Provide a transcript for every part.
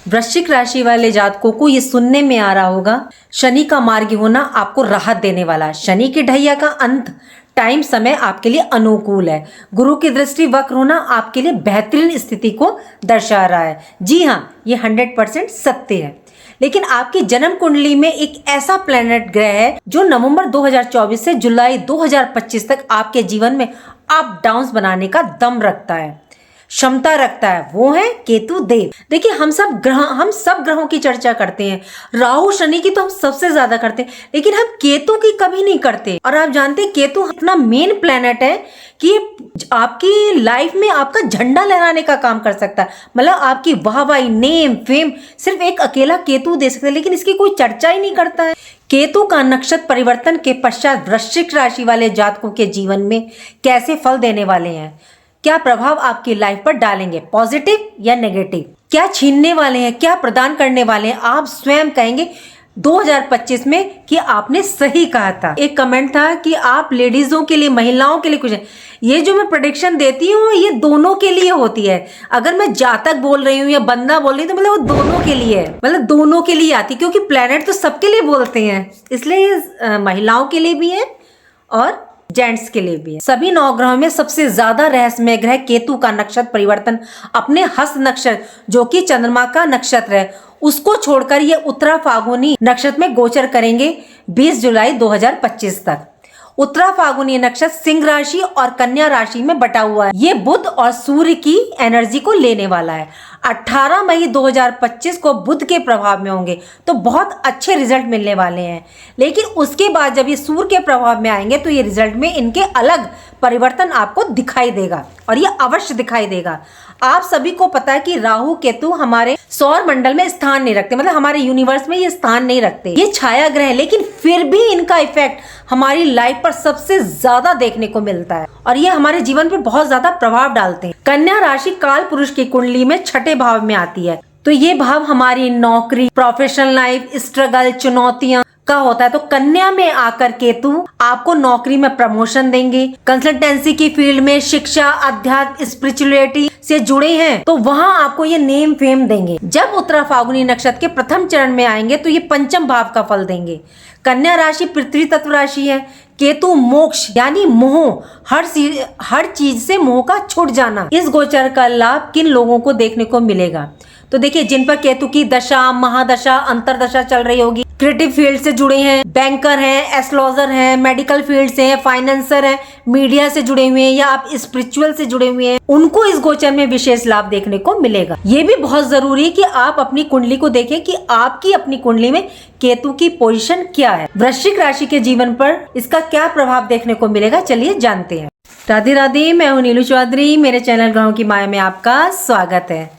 वृश्चिक राशि वाले जातकों को ये सुनने में आ रहा होगा, शनि का मार्गी होना आपको राहत देने वाला। शनि की ढैया का अंत टाइम समय आपके लिए अनुकूल है। गुरु की दृष्टि वक्र होना आपके लिए बेहतरीन स्थिति को दर्शा रहा है। जी हाँ, ये 100% सत्य है। लेकिन आपकी जन्म कुंडली में एक ऐसा प्लैनेट ग्रह है जो नवंबर 2024 से जुलाई 2025 तक आपके जीवन में अप डाउन्स बनाने का दम रखता है, क्षमता रखता है। वो है केतु देव। देखिए, हम सब ग्रहों की चर्चा करते हैं। राहु शनि की तो हम सबसे ज्यादा करते हैं, लेकिन हम केतु की कभी नहीं करते। और आप जानते हैं केतु इतना मेन प्लेनेट है कि ये आपकी लाइफ में आपका झंडा लहराने का काम कर सकता है। मतलब आपकी वाहवाही, नेम, फेम सिर्फ एक अकेला केतु दे सकता है, लेकिन इसकी कोई चर्चा ही नहीं करता है। केतु का नक्षत्र परिवर्तन के पश्चात वृश्चिक राशि वाले जातकों के जीवन में कैसे फल देने वाले हैं, क्या प्रभाव आपकी लाइफ पर डालेंगे, पॉजिटिव या नेगेटिव, क्या छीनने वाले हैं, क्या प्रदान करने वाले हैं, आप स्वयं कहेंगे 2025 में कि आपने सही कहा था। एक कमेंट था कि आप लेडीजों के लिए, महिलाओं के लिए कुछ है। ये जो मैं प्रेडिक्शन देती हूँ ये दोनों के लिए होती है। अगर मैं जातक बोल रही हूँ या बंदा बोल रही हूँ तो मतलब वो दोनों के लिए है, मतलब दोनों के लिए आती, क्योंकि प्लेनेट तो सबके लिए बोलते हैं, इसलिए महिलाओं के लिए भी है और जेंट्स के लिए भी है। सभी 9 ग्रहों में सबसे ज्यादा रहस्यमय ग्रह केतु का नक्षत्र परिवर्तन अपने हस्त नक्षत्र, जो कि चंद्रमा का नक्षत्र है, उसको छोड़कर ये उत्तरा फागुनी नक्षत्र में गोचर करेंगे 20 जुलाई 2025 तक। उत्तरा फागुनी नक्षत्र सिंह राशि और कन्या राशि में बटा हुआ है। ये बुध और सूर्य की एनर्जी को लेने वाला है। 18 मई 2025 को बुध के प्रभाव में होंगे तो बहुत अच्छे रिजल्ट मिलने वाले हैं। लेकिन उसके बाद जब ये सूर्य के प्रभाव में आएंगे तो ये रिजल्ट में इनके अलग परिवर्तन आपको दिखाई देगा, और ये अवश्य दिखाई देगा। आप सभी को पता है कि राहु केतु हमारे सौर मंडल में स्थान नहीं रखते, मतलब हमारे यूनिवर्स में ये स्थान नहीं रखते। ये छाया ग्रह है, लेकिन फिर भी इनका इफेक्ट हमारी लाइफ पर सबसे ज्यादा देखने को मिलता है और ये हमारे जीवन पर बहुत ज्यादा प्रभाव डालते हैं। कन्या राशि काल पुरुष की कुंडली में 6ठे भाव में आती है, तो ये भाव हमारी नौकरी, प्रोफेशनल लाइफ, स्ट्रगल, चुनौतियां का होता है। तो कन्या में आकर केतु आपको नौकरी में प्रमोशन देंगे। कंसल्टेंसी की फील्ड में, शिक्षा, अध्यात्म, स्पिरिचुअलिटी से जुड़े हैं तो वहां आपको ये नेम फेम देंगे। जब उत्तरा फागुनी नक्षत्र के प्रथम चरण में आएंगे तो ये पंचम भाव का फल देंगे। कन्या राशि पृथ्वी तत्व राशि है। केतु मोक्ष यानी मोह, हर चीज से मोह का छूट जाना, इस गोचर का लाभ किन लोगों को देखने को मिलेगा। तो देखिए, जिन पर केतु की दशा, महादशा, अंतरदशा चल रही होगी, क्रिएटिव फील्ड से जुड़े हैं, बैंकर हैं, एस्ट्रोलॉजर हैं, मेडिकल फील्ड से हैं, फाइनेंसर हैं, मीडिया से जुड़े हुए हैं या आप स्पिरिचुअल से जुड़े हुए हैं, उनको इस गोचर में विशेष लाभ देखने को मिलेगा। ये भी बहुत जरूरी है कि आप अपनी कुंडली को देखें कि आपकी अपनी कुंडली में केतु की पोजीशन क्या है। वृश्चिक राशि के जीवन पर इसका क्या प्रभाव देखने को मिलेगा, चलिए जानते हैं। राधे राधे, मैं हूँ नीलू चौधरी। मेरे चैनल ग्रहों की माया में आपका स्वागत है।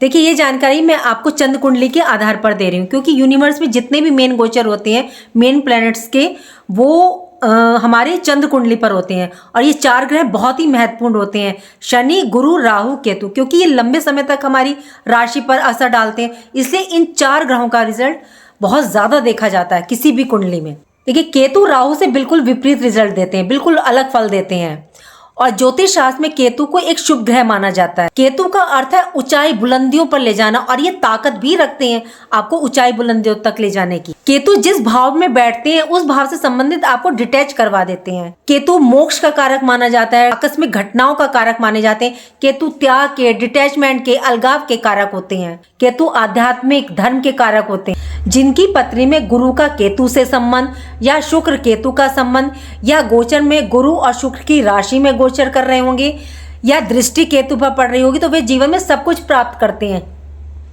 देखिए, ये जानकारी मैं आपको चंद्र कुंडली के आधार पर दे रही हूँ, क्योंकि यूनिवर्स में जितने भी मेन गोचर होते हैं, मेन प्लैनेट्स के, वो हमारे चंद्र कुंडली पर होते हैं। और ये 4 ग्रह बहुत ही महत्वपूर्ण होते हैं, शनि, गुरु, राहु, केतु, क्योंकि ये लंबे समय तक हमारी राशि पर असर डालते हैं। इसलिए इन 4 ग्रहों का रिजल्ट बहुत ज्यादा देखा जाता है किसी भी कुंडली में। देखिए, केतु राहु से बिल्कुल विपरीत रिजल्ट देते हैं, बिल्कुल अलग फल देते हैं। और ज्योतिष शास्त्र में केतु को एक शुभ ग्रह माना जाता है। केतु का अर्थ है ऊंचाई, बुलंदियों पर ले जाना, और ये ताकत भी रखते हैं आपको ऊंचाई, बुलंदियों तक ले जाने की। केतु जिस भाव में बैठते हैं उस भाव से संबंधित आपको डिटैच करवा देते हैं। केतु मोक्ष का कारक माना जाता है, आकस्मिक घटनाओं का कारक माने जाते हैं। केतु त्याग के, डिटैचमेंट के, अलगाव के कारक होते हैं। केतु आध्यात्मिक, धर्म के कारक होते हैं। जिनकी पत्री में गुरु का केतु से संबंध या शुक्र केतु का संबंध, या गोचर में गुरु और शुक्र की राशि में गोचर कर रहे होंगे, या दृष्टि केतु पर पड़ रही होगी, तो वे जीवन में सब कुछ प्राप्त करते हैं।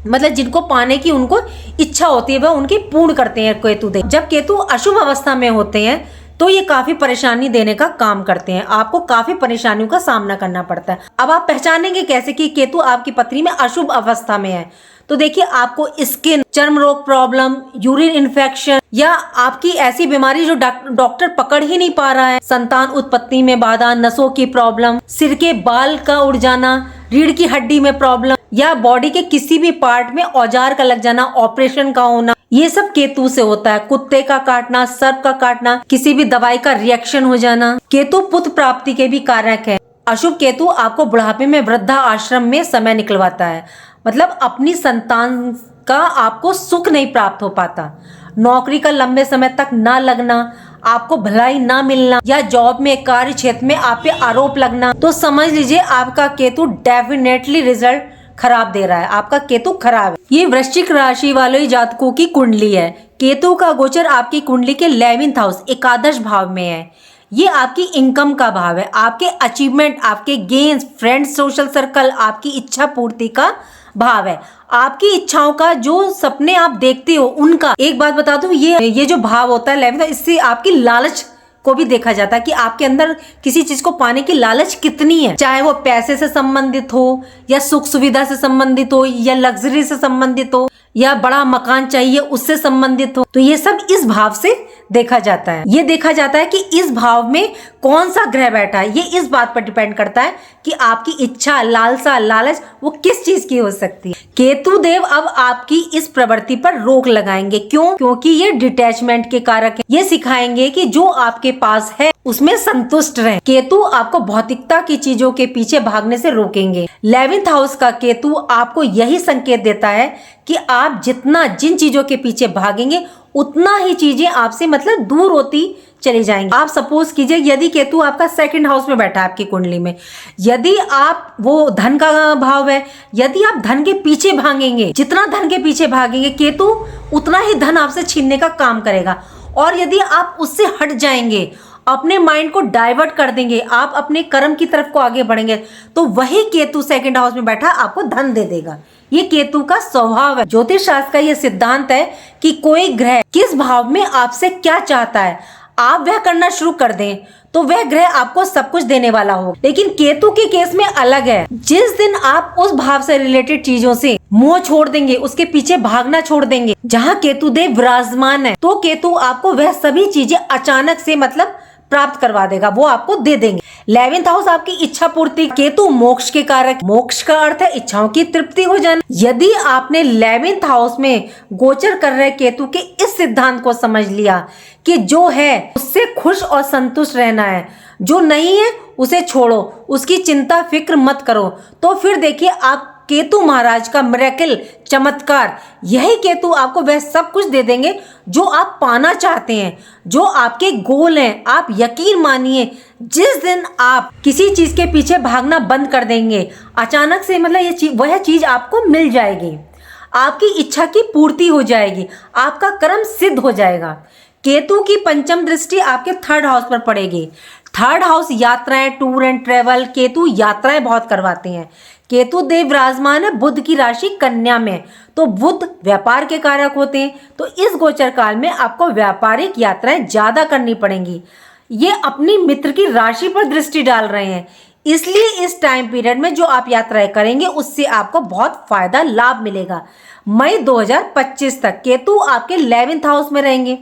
मतलब जिनको पाने की उनको इच्छा होती है वह उनकी पूर्ण करते हैं केतु देव। जब केतु अशुभ अवस्था में होते हैं तो ये काफी परेशानी देने का काम करते हैं, आपको काफी परेशानियों का सामना करना पड़ता है। अब आप पहचानेंगे कैसे कि केतु आपकी पत्री में अशुभ अवस्था में है। तो देखिए, आपको स्किन, चर्म रोग प्रॉब्लम, यूरिन इन्फेक्शन, या आपकी ऐसी बीमारी जो डॉक्टर पकड़ ही नहीं पा रहा है, संतान उत्पत्ति में बाधा, नसों की प्रॉब्लम, सिर के बाल का उड़ जाना, रीढ़ की हड्डी में प्रॉब्लम, या बॉडी के किसी भी पार्ट में औजार का लग जाना, ऑपरेशन का होना, ये सब केतु से होता है। कुत्ते का काटना, सर्प का काटना, किसी भी दवाई का रिएक्शन हो जाना। केतु पुत्र प्राप्ति के भी कारक है। अशुभ केतु आपको बुढ़ापे में वृद्धा आश्रम में समय निकलवाता है। मतलब अपनी संतान का आपको सुख नहीं प्राप्त हो पाता, नौकरी का लंबे समय तक ना लगना, आपको भलाई ना मिलना, या जॉब में कार्य क्षेत्र में आप पे आरोप लगना, तो समझ लीजिए आपका केतु डेफिनेटली रिजल्ट खराब दे रहा है, आपका केतु खराब है। ये वृश्चिक राशि वाले जातकों की कुंडली है। केतु का गोचर आपकी कुंडली के 11th हाउस एकादश भाव में है। ये आपकी इनकम का भाव है, आपके अचीवमेंट, आपके गेन्स, फ्रेंड्स, सोशल सर्कल, आपकी इच्छा पूर्ति का भाव है। आपकी इच्छाओं का, जो सपने आप देखते हो उनका। एक बात बता दूं, ये जो भाव होता है 11th, इससे आपकी लालच को भी देखा जाता है कि आपके अंदर किसी चीज को पाने की लालच कितनी है, चाहे वो पैसे से संबंधित हो, या सुख सुविधा से संबंधित हो, या लग्जरी से संबंधित हो, या बड़ा मकान चाहिए उससे संबंधित हो। तो ये सब इस भाव से देखा जाता है। ये देखा जाता है कि इस भाव में कौन सा ग्रह बैठा है। ये इस बात पर डिपेंड करता है कि आपकी इच्छा, लालसा, लालच वो किस चीज की हो सकती है। केतु देव अब आपकी इस प्रवृत्ति पर रोक लगाएंगे। क्यों? क्योंकि ये डिटैचमेंट के कारक है। ये सिखाएंगे कि जो आपके पास है उसमें संतुष्ट रहें। केतु आपको भौतिकता की चीजों के पीछे भागने से रोकेंगे। 11th हाउस का केतु आपको यही संकेत देता है कि आप जिन चीजों के पीछे भागेंगे उतना ही चीजें आपसे मतलब दूर होती चली जाएंगी। आप सपोज कीजिए, यदि केतु आपका 2nd हाउस में बैठा है आपकी कुंडली में, यदि आप, वो धन का भाव है, यदि आप धन के पीछे भागेंगे, जितना धन के पीछे भागेंगे केतु उतना ही धन आपसे छीनने का काम करेगा। और यदि आप उससे हट जाएंगे, अपने माइंड को डाइवर्ट कर देंगे, आप अपने कर्म की तरफ को आगे बढ़ेंगे, तो वही केतु 2nd हाउस में बैठा आपको धन दे देगा। ये केतु का स्वभाव है। ज्योतिष शास्त्र का ये सिद्धांत है कि कोई ग्रह किस भाव में आपसे क्या चाहता है, आप वह करना शुरू कर दें तो वह ग्रह आपको सब कुछ देने वाला हो। लेकिन केतु के केस में अलग है। जिस दिन आप उस भाव से रिलेटेड चीजों से मोह छोड़ देंगे, उसके पीछे भागना छोड़ देंगे, जहाँ केतु देव विराजमान है, तो केतु आपको वह सभी चीजें अचानक से मतलब प्राप्त करवा देगा, वो आपको दे देंगे। 11th हाउस आपकी इच्छा पूर्ति, केतु मोक्ष के कारक। मोक्ष का अर्थ है इच्छाओं की तृप्ति हो जाना। यदि आपने 11th हाउस में गोचर कर रहे केतु के इस सिद्धांत को समझ लिया कि जो है उससे खुश और संतुष्ट रहना है, जो नहीं है उसे छोड़ो, उसकी चिंता फिक्र मत करो, तो फिर देखिए आप केतु महाराज का मिरेकल, चमत्कार, यही केतु आपको वह सब कुछ दे देंगे जो आप पाना चाहते हैं, जो आपके गोल हैं। आप यकीन मानिए, जिस दिन आप किसी चीज के पीछे भागना बंद कर देंगे, अचानक से मतलब वह चीज आपको मिल जाएगी, आपकी इच्छा की पूर्ति हो जाएगी, आपका कर्म सिद्ध हो जाएगा। केतु की 5th दृष्टि आपके 3rd हाउस पर पड़ेगी। 3rd हाउस यात्राएं, टूर एंड ट्रेवल, केतु यात्राएं बहुत करवाते हैं। केतु देव विराजमान है बुध की राशि कन्या में, तो बुध व्यापार के कारक होते हैं, तो इस गोचर काल में आपको व्यापारिक यात्राएं ज्यादा करनी पड़ेंगी। ये अपनी मित्र की राशि पर दृष्टि डाल रहे हैं, इसलिए इस टाइम पीरियड में जो आप यात्राएं करेंगे उससे आपको बहुत फायदा, लाभ मिलेगा। मई 2025 तक केतु आपके 11th हाउस में रहेंगे।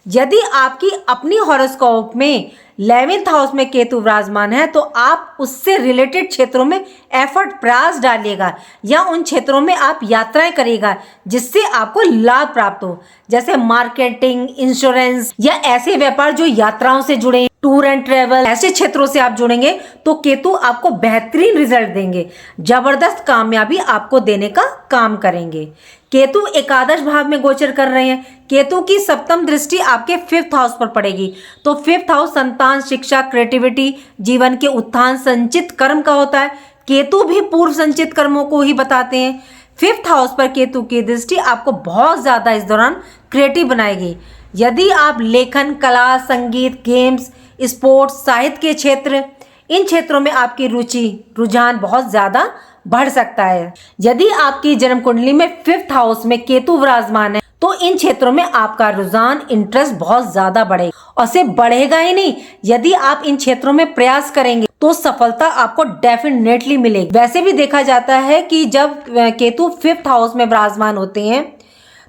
यदि आपकी अपनी हॉरोस्कोप में 11th हाउस में केतु विराजमान है, तो आप उससे रिलेटेड क्षेत्रों में एफर्ट, प्रयास डालिएगा, या उन क्षेत्रों में आप यात्राएं करिएगा जिससे आपको लाभ प्राप्त हो, जैसे मार्केटिंग, इंश्योरेंस, या ऐसे व्यापार जो यात्राओं से जुड़े, टूर एंड ट्रेवल, ऐसे क्षेत्रों से आप जुड़ेंगे तो केतु आपको बेहतरीन रिजल्ट देंगे, जबरदस्त कामयाबी आपको देने का काम करेंगे। केतु एकादश भाव में गोचर कर रहे हैं। केतु की 7th दृष्टि आपके 5th हाउस पर पड़ेगी, तो 5th हाउस संतान, शिक्षा, क्रिएटिविटी, जीवन के उत्थान, संचित कर्म का होता है। केतु भी पूर्व संचित कर्मों को ही बताते हैं। 5th हाउस पर केतु की दृष्टि आपको बहुत ज्यादा इस दौरान क्रिएटिव बनाएगी। यदि आप लेखन, कला, संगीत, गेम्स, स्पोर्ट्स, साहित्य के क्षेत्र, इन क्षेत्रों में आपकी रुझान बहुत ज्यादा बढ़ सकता है। यदि आपकी जन्म कुंडली में 5th हाउस में केतु विराजमान है, तो इन क्षेत्रों में आपका रुझान, इंटरेस्ट बहुत ज्यादा बढ़ेगा, और सिर्फ बढ़ेगा ही नहीं, यदि आप इन क्षेत्रों में प्रयास करेंगे तो सफलता आपको डेफिनेटली मिलेगी। वैसे भी देखा जाता है कि जब केतु 5th हाउस में विराजमान होते हैं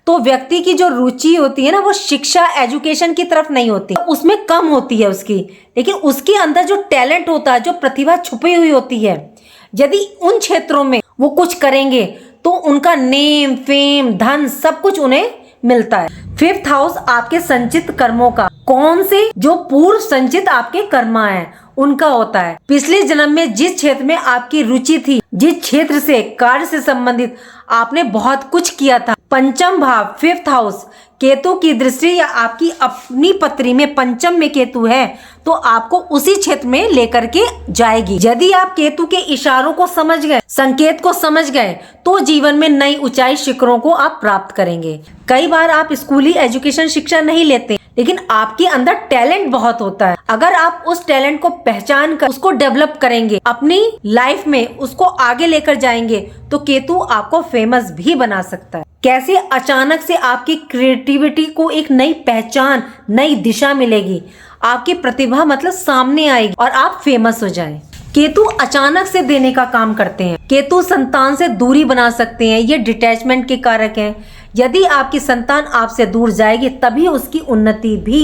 तो व्यक्ति की जो रुचि होती है ना, वो शिक्षा, एजुकेशन की तरफ नहीं होती, उसमें कम होती है उसकी, लेकिन उसके अंदर जो टैलेंट होता है, जो प्रतिभा छुपी हुई होती है, यदि उन क्षेत्रों में वो कुछ करेंगे तो उनका नेम, फेम, धन सब कुछ उन्हें मिलता है। 5th हाउस आपके संचित कर्मों का, कौन से, जो पूर्व संचित आपके कर्मा हैं उनका होता है। पिछले जन्म में जिस क्षेत्र में आपकी रुचि थी, जिस क्षेत्र से कार्य से संबंधित आपने बहुत कुछ किया था, पंचम भाव 5th हाउस केतु की दृष्टि या आपकी अपनी पत्री में पंचम में केतु है तो आपको उसी क्षेत्र में लेकर के जाएगी। यदि आप केतु के इशारों को समझ गए, संकेत को समझ गए, तो जीवन में नई ऊंचाई शिखरों को आप प्राप्त करेंगे। कई बार आप स्कूली एजुकेशन शिक्षा नहीं लेते, लेकिन आपके अंदर टैलेंट बहुत होता है। अगर आप उस टैलेंट को पहचान कर उसको डेवलप करेंगे, अपनी लाइफ में उसको आगे लेकर जाएंगे, तो केतु आपको फेमस भी बना सकता है। कैसे अचानक से आपकी क्रिएटिविटी को एक नई पहचान, नई दिशा मिलेगी, आपकी प्रतिभा मतलब सामने आएगी और आप फेमस हो जाएं। केतु अचानक से देने का काम करते हैं। केतु संतान से दूरी बना सकते हैं, ये डिटैचमेंट के कारक हैं। यदि आपकी संतान आपसे दूर जाएगी तभी उसकी उन्नति भी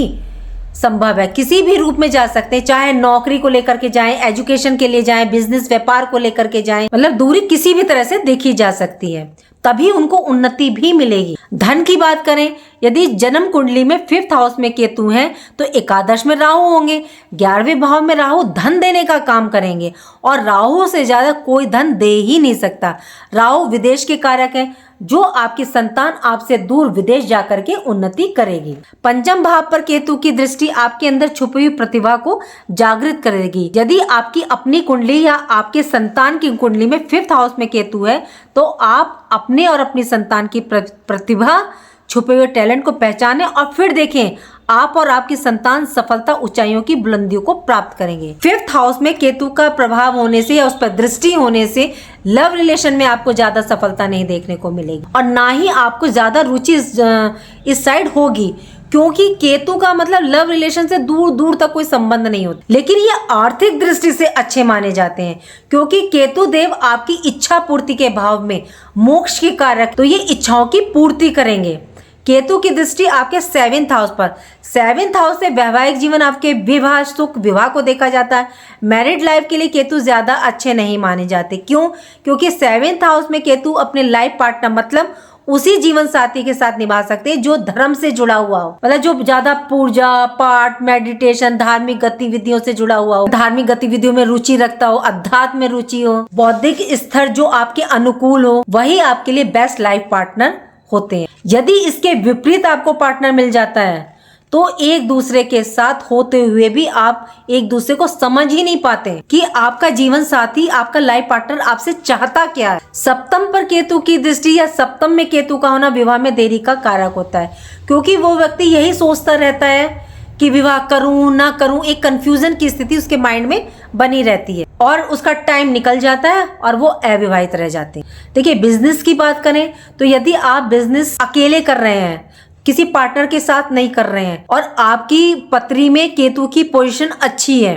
संभव है। किसी भी रूप में जा सकते हैं, चाहे नौकरी को लेकर के जाएं, एजुकेशन के लिए जाएं, बिजनेस व्यापार को लेकर के जाएं, मतलब दूरी किसी भी तरह से देखी जा सकती है, तभी उनको उन्नति भी मिलेगी। धन की बात करें, यदि जन्म कुंडली में 5th हाउस में केतु हैं तो एकादश में राहु होंगे। 11वें भाव में राहु धन देने का काम करेंगे और राहु से ज्यादा कोई धन दे ही नहीं सकता। राहु विदेश के कारक है, जो आपकी संतान आपसे दूर विदेश जाकर के उन्नति करेगी। पंचम भाव पर केतु की दृष्टि आपके अंदर छुपी हुई प्रतिभा को जागृत करेगी। यदि आपकी अपनी कुंडली या आपके संतान की कुंडली में 5th हाउस में केतु है तो आप अपने और अपनी संतान की प्रतिभा, छुपे हुए टैलेंट को पहचानें और फिर देखें आप और आपकी संतान सफलता, ऊंचाइयों की बुलंदियों को प्राप्त करेंगे। 5th हाउस में केतु का प्रभाव होने से या उस पर दृष्टि होने से लव रिलेशन में आपको ज्यादा सफलता नहीं देखने को मिलेगी और ना ही आपको ज्यादा रुचि इस साइड होगी, क्योंकि केतु का मतलब लव रिलेशन से दूर दूर तक कोई संबंध नहीं होता। लेकिन ये आर्थिक दृष्टि से अच्छे माने जाते हैं, क्योंकि केतु देव आपकी इच्छा पूर्ति के भाव में मोक्ष के कारक, तो ये इच्छाओं की पूर्ति करेंगे। केतु की दृष्टि आपके 7th हाउस पर, 7th हाउस से वैवाहिक जीवन, आपके विवाह, सुख, विवाह को देखा जाता है। मैरिड लाइफ के लिए केतु ज्यादा अच्छे नहीं माने जाते। क्यों? क्योंकि 7th हाउस में केतु अपने लाइफ पार्टनर मतलब उसी जीवन साथी के साथ निभा सकते हैं जो धर्म से जुड़ा हुआ हो, मतलब जो ज्यादा पूजा पाठ, मेडिटेशन, धार्मिक गतिविधियों से जुड़ा हुआ हो, धार्मिक गतिविधियों में रुचि रखता हो, अध्यात्म में रुचि हो, बौद्धिक स्तर जो आपके अनुकूल हो, वही आपके लिए बेस्ट लाइफ पार्टनर होते हैं। यदि इसके विपरीत आपको पार्टनर मिल जाता है तो एक दूसरे के साथ होते हुए भी आप एक दूसरे को समझ ही नहीं पाते कि आपका जीवन साथी, आपका लाइफ पार्टनर आपसे चाहता क्या है। सप्तम पर केतु की दृष्टि या सप्तम में केतु का होना विवाह में देरी का कारक होता है, क्योंकि वो व्यक्ति यही सोचता रहता है कि विवाह करूं ना करूं, एक कंफ्यूजन की स्थिति उसके माइंड में बनी रहती है और उसका टाइम निकल जाता है और वो अविवाहित रह जाते हैं। देखिए, बिजनेस की बात करें तो यदि आप बिजनेस अकेले कर रहे हैं, किसी पार्टनर के साथ नहीं कर रहे हैं और आपकी पत्री में केतु की पोजीशन अच्छी है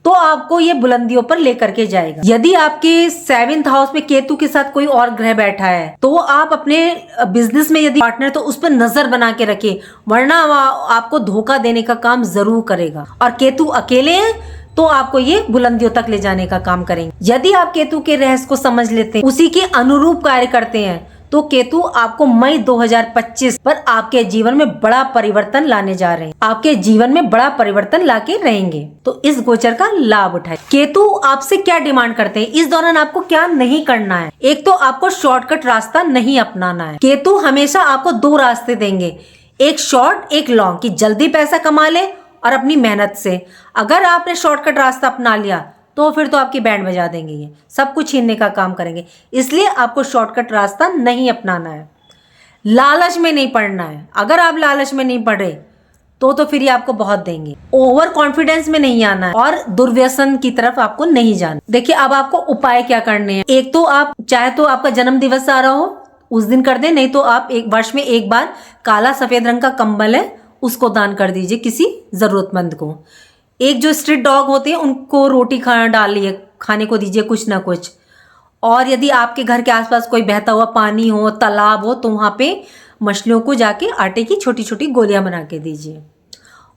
तो आपको ये बुलंदियों पर लेकर के जाएगा। यदि आपके 7th हाउस में केतु के साथ कोई और ग्रह बैठा है तो आप अपने बिजनेस में यदि पार्टनर तो उस पर नजर बना के रखिए, वरना आपको धोखा देने का काम जरूर करेगा। और केतु अकेले हैं तो आपको ये बुलंदियों तक ले जाने का काम करेंगे। यदि आप केतु के रहस्य को समझ लेते हैं, उसी के अनुरूप कार्य करते हैं, तो केतु आपको मई 2025 पर आपके जीवन में बड़ा परिवर्तन लाने जा रहे हैं, आपके जीवन में बड़ा परिवर्तन लाके रहेंगे। तो इस गोचर का लाभ उठाएं। केतु आपसे क्या डिमांड करते हैं, इस दौरान आपको क्या नहीं करना है। एक तो आपको शॉर्टकट रास्ता नहीं अपनाना है। केतु हमेशा आपको 2 रास्ते देंगे, एक शॉर्ट एक लॉन्ग, कि जल्दी पैसा कमा ले और अपनी मेहनत से। अगर आपने शॉर्टकट रास्ता अपना लिया तो फिर तो आपकी बैंड बजा देंगे, ये सब कुछ छीनने का काम करेंगे। इसलिए आपको शॉर्टकट रास्ता नहीं अपनाना है, लालच में नहीं पड़ना है। अगर आप लालच में नहीं पड़े तो फिर ये आपको बहुत देंगे। ओवर कॉन्फिडेंस में नहीं आना है और दुर्व्यसन की तरफ आपको नहीं जाना। देखिए, अब आपको उपाय क्या करने हैं। एक तो आप चाहे तो आपका जन्म दिवस आ रहा हो उस दिन कर दे, नहीं तो आप एक वर्ष में एक बार काला सफेद रंग का कंबल है उसको दान कर दीजिए किसी जरूरतमंद को। एक जो स्ट्रीट डॉग होते हैं उनको रोटी खाना डालिए, खाने को दीजिए कुछ ना कुछ। और यदि आपके घर के आसपास कोई बहता हुआ पानी हो, तालाब हो, तो वहाँ पे मछलियों को जाके आटे की छोटी छोटी गोलियां बना के दीजिए।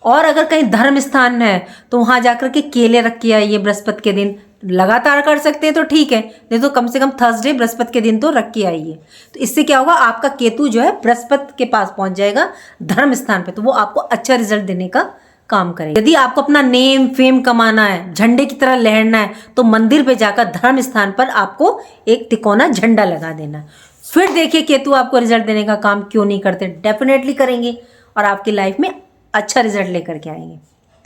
और अगर कहीं धर्म स्थान है तो वहाँ जाकर के केले रख के आइए बृहस्पति के दिन। लगातार कर सकते हैं तो ठीक है, नहीं तो कम से कम थर्सडे बृहस्पति के दिन तो रख के आइए। तो इससे क्या होगा, आपका केतु जो है बृहस्पति के पास पहुंच जाएगा धर्म स्थान पे, तो वो आपको अच्छा रिजल्ट देने का काम करें। यदि आपको अपना नेम फेम कमाना है, झंडे की तरह लहरना है, तो मंदिर पे जाकर धर्म स्थान पर आपको एक तिकोना झंडा लगा देना। फिर देखिए केतु आपको रिजल्ट देने का काम क्यों नहीं करते, डेफिनेटली करेंगे और आपकी लाइफ में अच्छा रिजल्ट लेकर के आएंगे।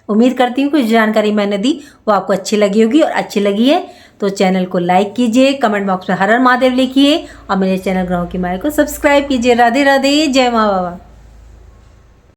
उम्मीद करती हूँ कुछ जानकारी मैंने दी वो आपको अच्छी लगी होगी, और अच्छी लगी है तो चैनल को लाइक कीजिए, कमेंट बॉक्स में हर हर महादेव लिखिए और मेरे चैनल ग्रहों की माया को सब्सक्राइब कीजिए। राधे राधे, जय माँ बाबा।